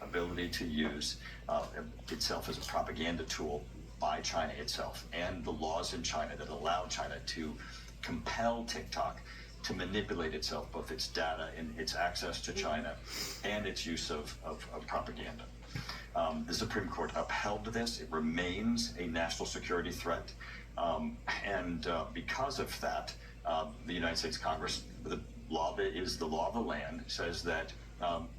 ability to use itself as a propaganda tool by China itself, and the laws in China that allow China to compel TikTok to manipulate itself, both its data and its access to China and its use of propaganda. The Supreme Court upheld this. It remains a national security threat. And because of that, the United States Congress, the law that is the law of the land, says that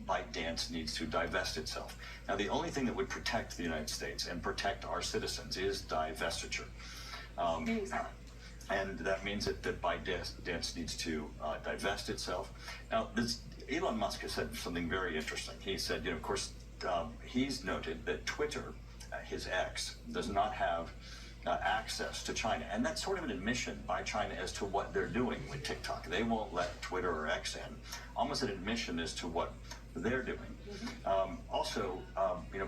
ByteDance needs to divest itself. Now, the only thing that would protect the United States and protect our citizens is divestiture. And that means that ByteDance needs to divest itself. Now, Elon Musk has said something very interesting. He said, of course, he's noted that Twitter, his X, does not have access to China. And that's sort of an admission by China as to what they're doing with TikTok. They won't let Twitter or X in. Almost an admission as to what they're doing.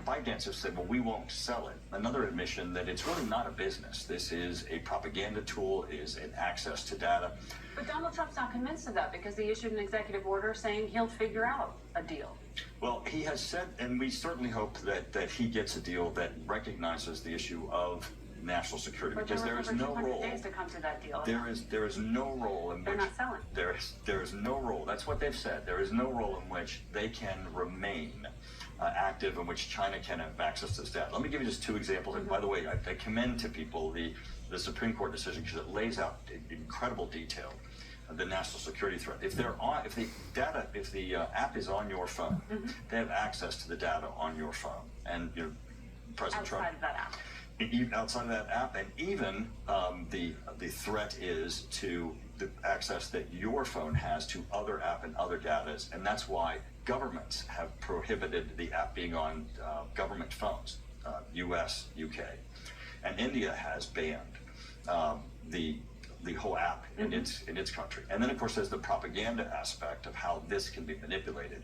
ByteDance has said, well, we won't sell it. Another admission that it's really not a business. This is a propaganda tool, is an access to data. But Donald Trump's not convinced of that because he issued an executive order saying he'll figure out a deal. Well, he has said, and we certainly hope that he gets a deal that recognizes the issue of national security, but because there is no role. Days to come to that deal. There is no role in they're which not selling. There is no role. That's what they've said. There is no role in which they can remain active, in which China can have access to this data. Let me give you just two examples. And by the way, I commend to people the Supreme Court decision, because it lays out in incredible detail the national security threat. If the app is on your phone, they have access to the data on your phone. And President Trump. Outside of that app. Outside of that app, and even the threat is to the access that your phone has to other app and other data, and that's why governments have prohibited the app being on government phones, U.S., U.K., and India has banned the whole app in its country. And then, of course, there's the propaganda aspect of how this can be manipulated.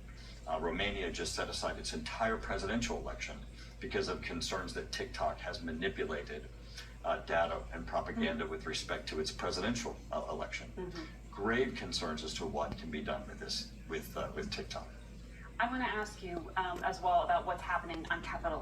Romania just set aside its entire presidential election because of concerns that TikTok has manipulated data and propaganda with respect to its presidential election. Grave concerns as to what can be done with this, with TikTok. I want to ask you as well about what's happening on Capitol